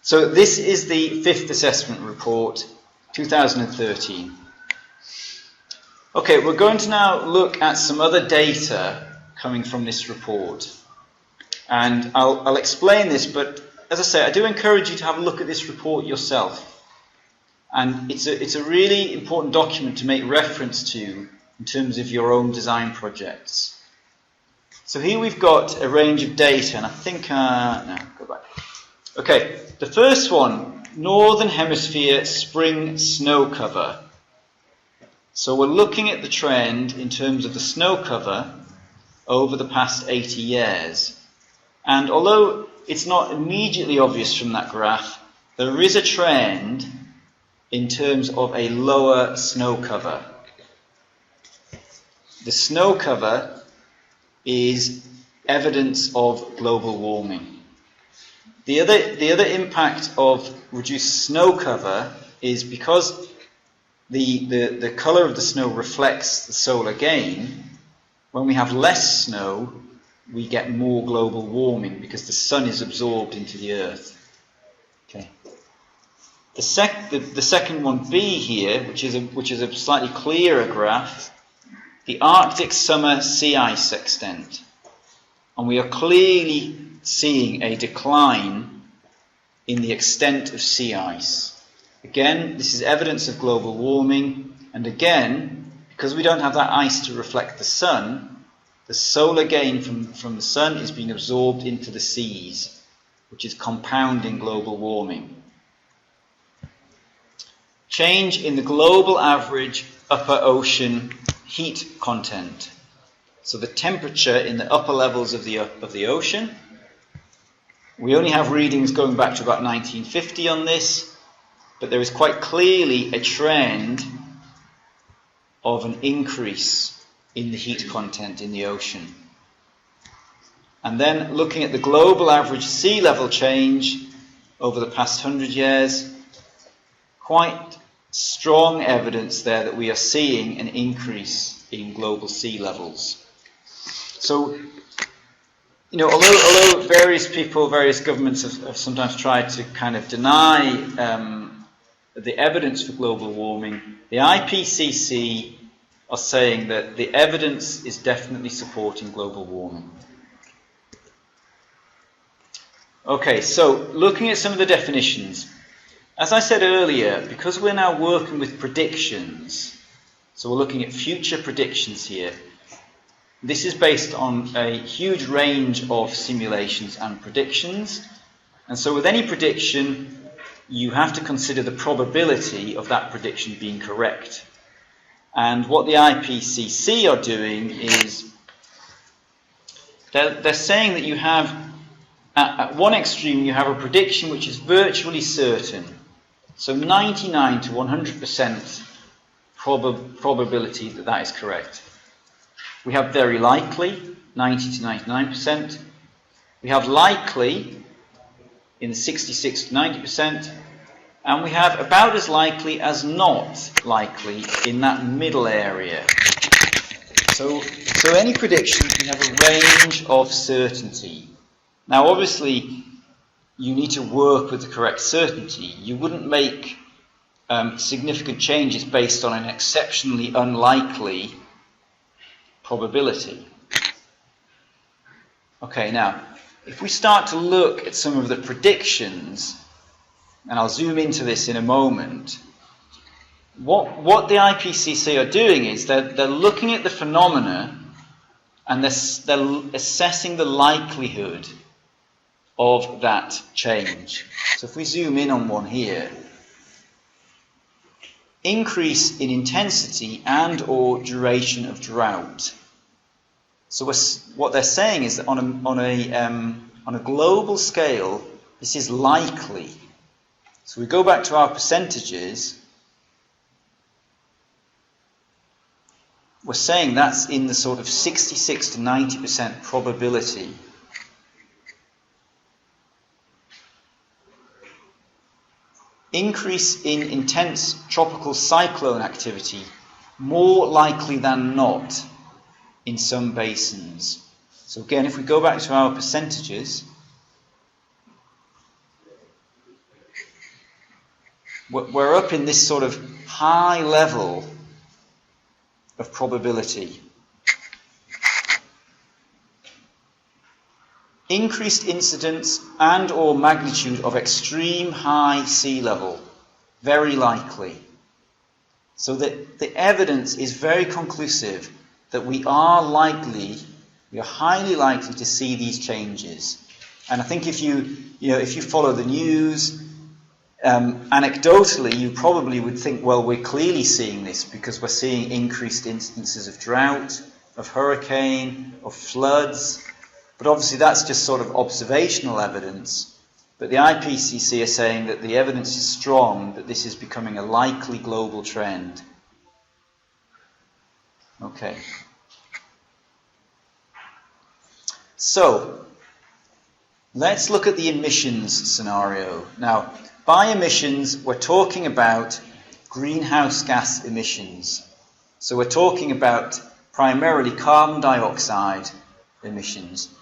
So this is the 5th assessment report, 2013. Okay, we're going to now look at some other data coming from this report. And I'll explain this, but as I say, I do encourage you to have a look at this report yourself. And it's a really important document to make reference to in terms of your own design projects. So here we've got a range of data, and I think, no, go back. Okay, the first one, Northern Hemisphere spring snow cover. So we're looking at the trend in terms of the snow cover over the past 80 years. And although it's not immediately obvious from that graph, there is a trend in terms of a lower snow cover. The snow cover is evidence of global warming. The other impact of reduced snow cover is because the colour of the snow reflects the solar gain. When we have less snow, we get more global warming because the sun is absorbed into the earth. Okay. The second one, B here, which is a slightly clearer graph, the Arctic summer sea ice extent, and we are clearly seeing a decline in the extent of sea ice. Again, this is evidence of global warming, and again, because we don't have that ice to reflect the sun, the solar gain from the sun is being absorbed into the seas, which is compounding global warming. Change in the global average upper ocean heat content. So the temperature in the upper levels of the ocean. We only have readings going back to about 1950 on this, but there is quite clearly a trend of an increase in the heat content in the ocean. And then looking at the global average sea level change over the past 100 years, quite strong evidence there that we are seeing an increase in global sea levels. So, although various people, various governments have sometimes tried to kind of deny the evidence for global warming, the IPCC are saying that the evidence is definitely supporting global warming. Okay, so looking at some of the definitions. As I said earlier, because we're now working with predictions, so we're looking at future predictions here, this is based on a huge range of simulations and predictions. And so with any prediction, you have to consider the probability of that prediction being correct. And what the IPCC are doing is they're saying that you have, at one extreme, you have a prediction which is virtually certain. So 99 to 100% probability that that is correct. We have very likely, 90 to 99%. We have likely in 66 to 90%. And we have about as likely as not likely in that middle area. So any prediction can have a range of certainty. Now obviously you need to work with the correct certainty. You wouldn't make significant changes based on an exceptionally unlikely probability. Okay, now if we start to look at some of the predictions, and I'll zoom into this in a moment, what the IPCC are doing is they're looking at the phenomena and they're assessing the likelihood of that change. So if we zoom in on one here, increase in intensity and or duration of drought. So what they're saying is that on a global scale, this is likely. So we go back to our percentages. We're saying that's in the sort of 66 to 90% probability. Increase in intense tropical cyclone activity, more likely than not in some basins. So again, if we go back to our percentages, we're up in this sort of high level of probability. Increased incidence and or magnitude of extreme high sea level, very likely. So that the evidence is very conclusive that we are highly likely to see these changes. And I think if you follow the news, anecdotally, you probably would think, well, we're clearly seeing this because we're seeing increased instances of drought, of hurricane, of floods. But obviously that's just sort of observational evidence. But the IPCC are saying that the evidence is strong that this is becoming a likely global trend. Okay. So, let's look at the emissions scenario. Now, by emissions, we're talking about greenhouse gas emissions. So we're talking about primarily carbon dioxide emissions.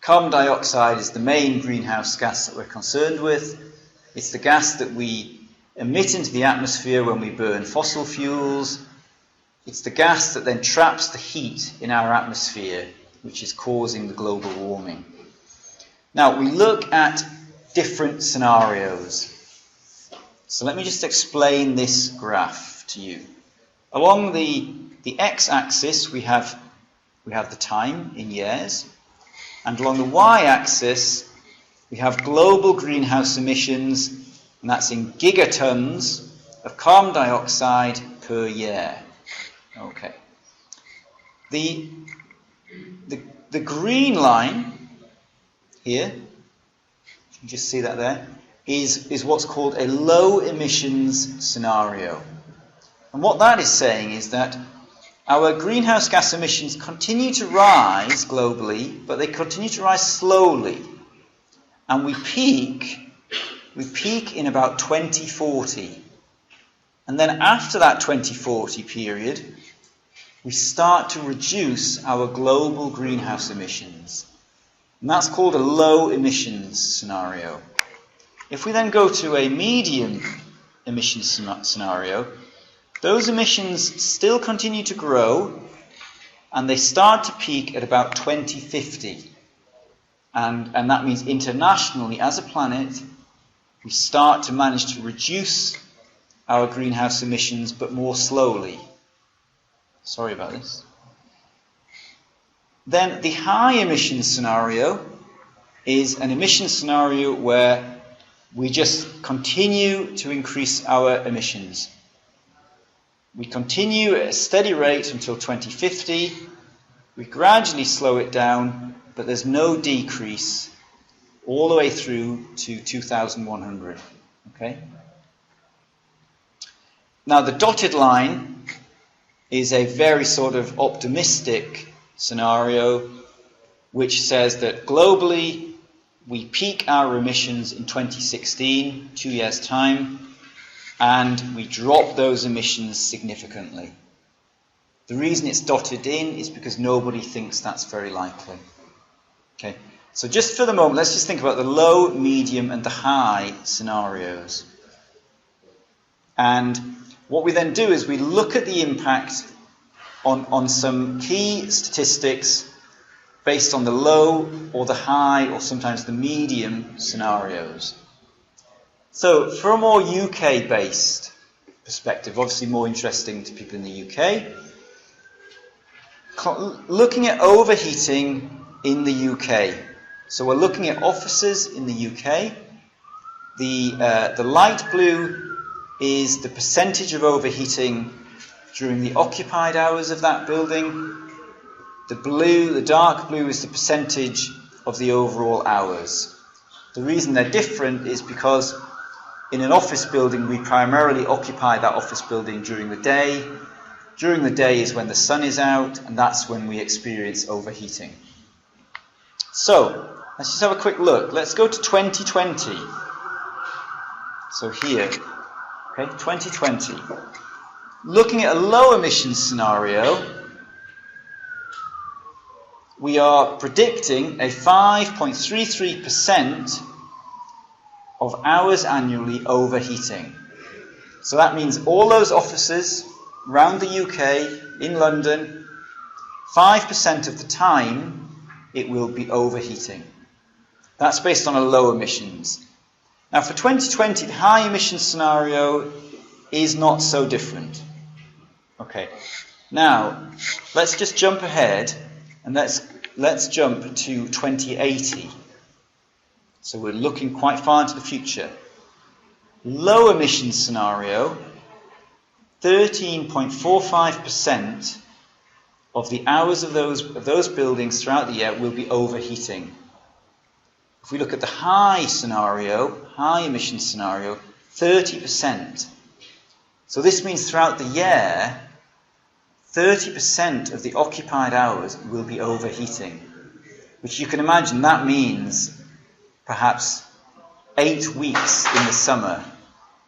Carbon dioxide is the main greenhouse gas that we're concerned with. It's the gas that we emit into the atmosphere when we burn fossil fuels. It's the gas that then traps the heat in our atmosphere, which is causing the global warming. Now, we look at different scenarios. So let me just explain this graph to you. Along the x-axis, we have the time in years. And along the y-axis, we have global greenhouse emissions, and that's in gigatons of carbon dioxide per year. Okay. The green line here, you can just see that there, is what's called a low emissions scenario. And what that is saying is that our greenhouse gas emissions continue to rise globally, but they continue to rise slowly. And we peak in about 2040. And then after that 2040 period, we start to reduce our global greenhouse emissions. And that's called a low emissions scenario. If we then go to a medium emissions scenario, those emissions still continue to grow, and they start to peak at about 2050. And that means internationally, as a planet, we start to manage to reduce our greenhouse emissions, but more slowly. Sorry about this. Then the high emissions scenario is an emissions scenario where we just continue to increase our emissions. We continue at a steady rate until 2050. We gradually slow it down, but there's no decrease all the way through to 2100. Okay? Now, the dotted line is a very sort of optimistic scenario which says that globally we peak our emissions in 2016, 2 years' time, and we drop those emissions significantly. The reason it's dotted in is because nobody thinks that's very likely. Okay, so just for the moment, let's just think about the low, medium, and the high scenarios. And what we then do is we look at the impact on some key statistics based on the low or the high or sometimes the medium scenarios. So for a more UK-based perspective, obviously more interesting to people in the UK, looking at overheating in the UK. So we're looking at offices in the UK. The light blue is the percentage of overheating during the occupied hours of that building. The dark blue is the percentage of the overall hours. The reason they're different is because in an office building, we primarily occupy that office building during the day. During the day is when the sun is out, and that's when we experience overheating. So, let's just have a quick look. Let's go to 2020. So here, okay, 2020. Looking at a low emissions scenario, we are predicting a 5.33% of hours annually overheating. So that means all those offices around the UK, in London, 5% of the time it will be overheating. That's based on a low emissions. Now for 2020, the high emissions scenario is not so different. Okay, now let's just jump ahead and let's jump to 2080. So we're looking quite far into the future. Low emissions scenario, 13.45% of the hours of those buildings throughout the year will be overheating. If we look at the high scenario, high emissions scenario, 30%. So this means throughout the year, 30% of the occupied hours will be overheating, which you can imagine that means perhaps 8 weeks in the summer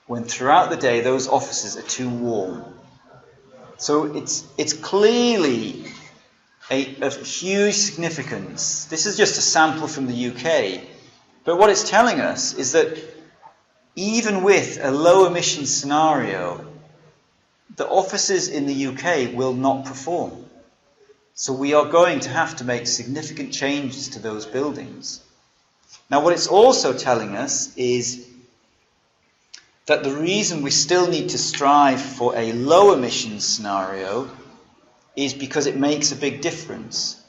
when throughout the day those offices are too warm. So it's clearly of huge significance. This is just a sample from the UK, but what it's telling us is that even with a low emission scenario, the offices in the UK will not perform. So we are going to have to make significant changes to those buildings. Now what it's also telling us is that the reason we still need to strive for a low emissions scenario is because it makes a big difference.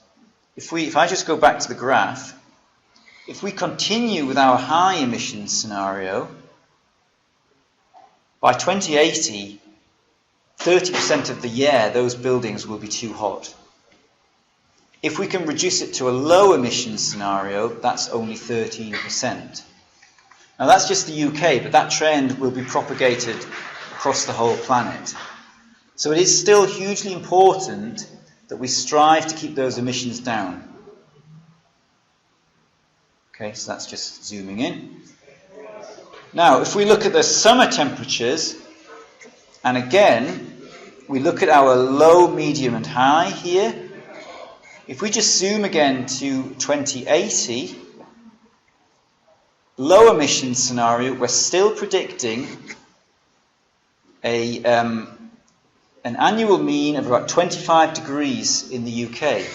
If I just go back to the graph, if we continue with our high emissions scenario, by 2080, 30% of the year those buildings will be too hot. If we can reduce it to a low emissions scenario, that's only 13%. Now that's just the UK, but that trend will be propagated across the whole planet. So it is still hugely important that we strive to keep those emissions down. Okay, so that's just zooming in. Now, if we look at the summer temperatures, and again, we look at our low, medium and high here. If we just zoom again to 2080, low emission scenario, we're still predicting an annual mean of about 25 degrees in the UK.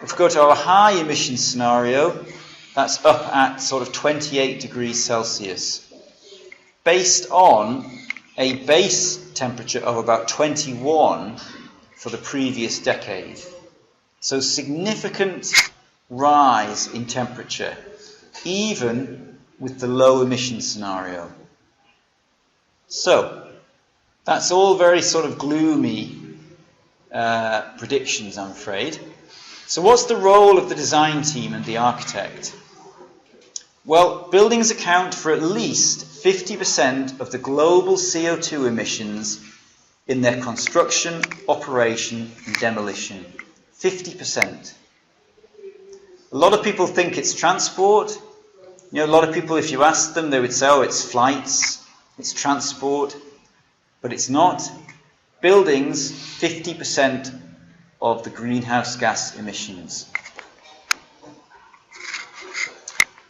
If we go to our high emission scenario, that's up at sort of 28 degrees Celsius, based on a base temperature of about 21 for the previous decade. So significant rise in temperature, even with the low emission scenario. So, that's all very sort of gloomy predictions, I'm afraid. So what's the role of the design team and the architect? Well, buildings account for at least 50% of the global CO2 emissions in their construction, operation and demolition. 50%. A lot of people think it's transport. You know, a lot of people, if you ask them, they would say, oh, it's flights, it's transport. But it's not. Buildings, 50% of the greenhouse gas emissions.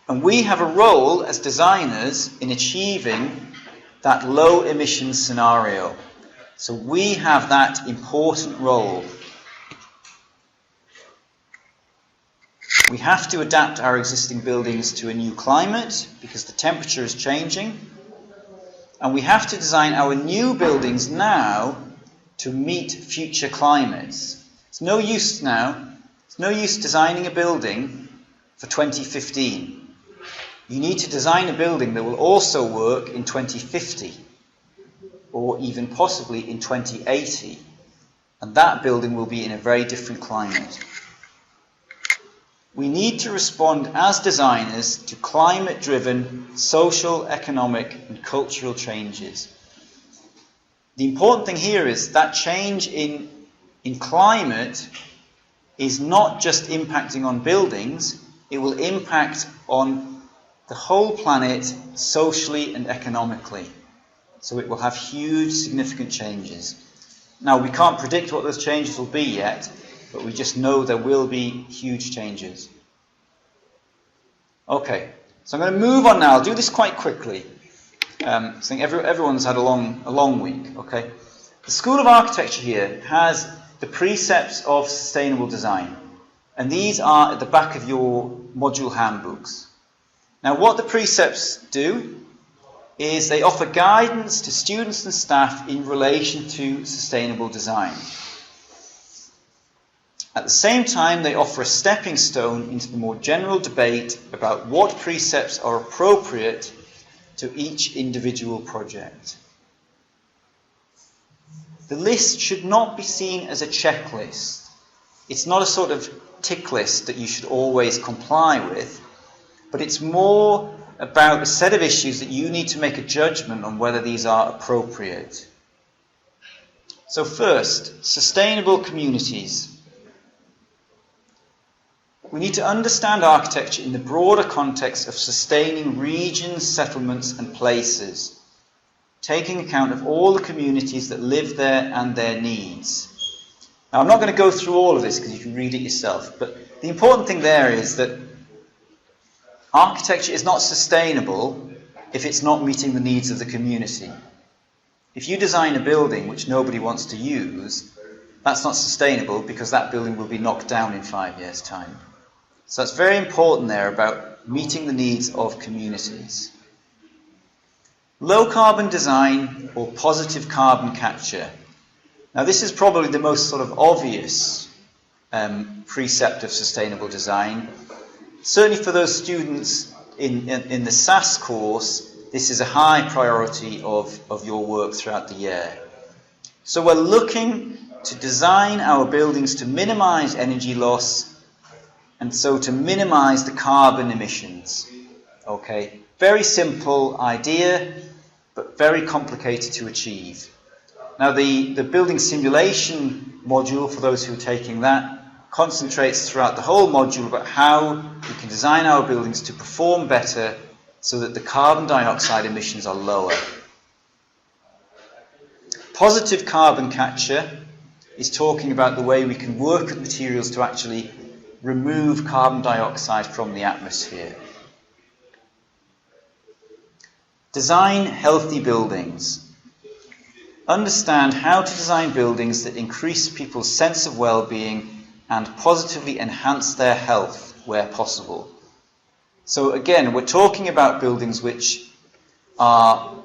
And we have a role as designers in achieving that low emission scenario. So we have that important role. We have to adapt our existing buildings to a new climate because the temperature is changing. And we have to design our new buildings now to meet future climates. It's no use designing a building for 2015. You need to design a building that will also work in 2050 or even possibly in 2080. And that building will be in a very different climate. We need to respond as designers to climate-driven social, economic and cultural changes. The important thing here is that change in climate is not just impacting on buildings, it will impact on the whole planet socially and economically. So it will have huge, significant changes. Now, we can't predict what those changes will be yet, but we just know there will be huge changes. Okay, so I'm going to move on now. I'll do this quite quickly. I think everyone's had a long week, okay? The School of Architecture here has the Precepts of Sustainable Design, and these are at the back of your module handbooks. Now, what the Precepts do is they offer guidance to students and staff in relation to sustainable design. At the same time, they offer a stepping stone into the more general debate about what precepts are appropriate to each individual project. The list should not be seen as a checklist. It's not a sort of tick list that you should always comply with, but it's more about a set of issues that you need to make a judgment on whether these are appropriate. So first, sustainable communities. We need to understand architecture in the broader context of sustaining regions, settlements and places, taking account of all the communities that live there and their needs. Now, I'm not going to go through all of this because you can read it yourself, but the important thing there is that architecture is not sustainable if it's not meeting the needs of the community. If you design a building which nobody wants to use, that's not sustainable because that building will be knocked down in 5 years' time. So that's very important there about meeting the needs of communities. Low carbon design or positive carbon capture. Now, this is probably the most sort of obvious precept of sustainable design. Certainly for those students in the SAS course, this is a high priority of your work throughout the year. So we're looking to design our buildings to minimize energy loss and so to minimize the carbon emissions. Okay, very simple idea, but very complicated to achieve. Now, the building simulation module, for those who are taking that, concentrates throughout the whole module about how we can design our buildings to perform better so that the carbon dioxide emissions are lower. Positive carbon capture is talking about the way we can work with materials to actually remove carbon dioxide from the atmosphere. Design healthy buildings. Understand how to design buildings that increase people's sense of well-being and positively enhance their health where possible. So again, we're talking about buildings which are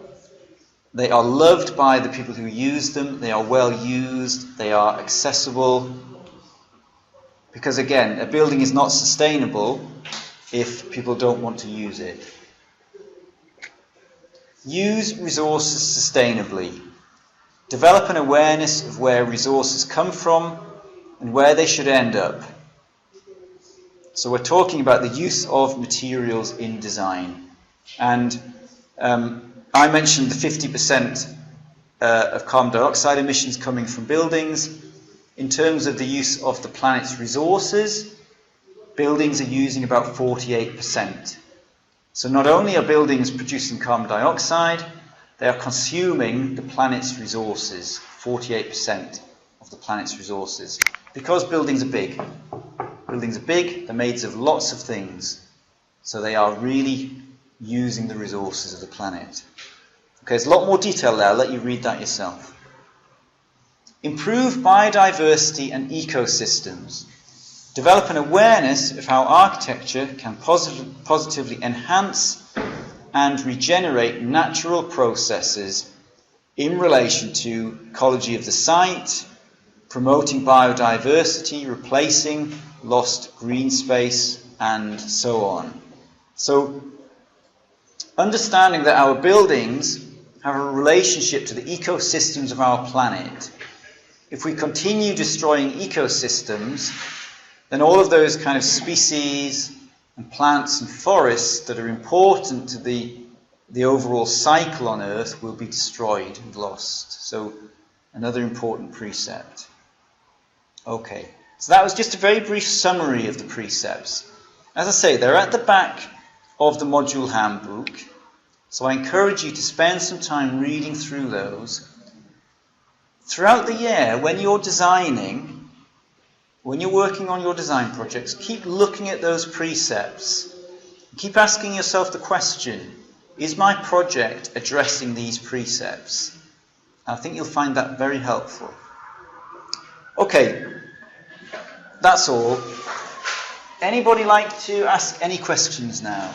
loved by the people who use them, they are well used, they are accessible. Because again, a building is not sustainable if people don't want to use it. Use resources sustainably. Develop an awareness of where resources come from and where they should end up. So we're talking about the use of materials in design. And I mentioned the 50% of carbon dioxide emissions coming from buildings. In terms of the use of the planet's resources, buildings are using about 48%. So not only are buildings producing carbon dioxide, they are consuming the planet's resources, 48% of the planet's resources. Because buildings are big. Buildings are big, they're made of lots of things. So they are really using the resources of the planet. Okay, there's a lot more detail there, I'll let you read that yourself. Improve biodiversity and ecosystems. Develop an awareness of how architecture can positively enhance and regenerate natural processes in relation to ecology of the site, promoting biodiversity, replacing lost green space, and so on. So, understanding that our buildings have a relationship to the ecosystems of our planet. If we continue destroying ecosystems, then all of those kind of species and plants and forests that are important to the overall cycle on Earth will be destroyed and lost. So, another important precept. Okay, so that was just a very brief summary of the precepts. As I say, they're at the back of the module handbook, so I encourage you to spend some time reading through those. Throughout the year, when you're designing, when you're working on your design projects, keep looking at those precepts. Keep asking yourself the question, is my project addressing these precepts? I think you'll find that very helpful. Okay, that's all. Anybody like to ask any questions now?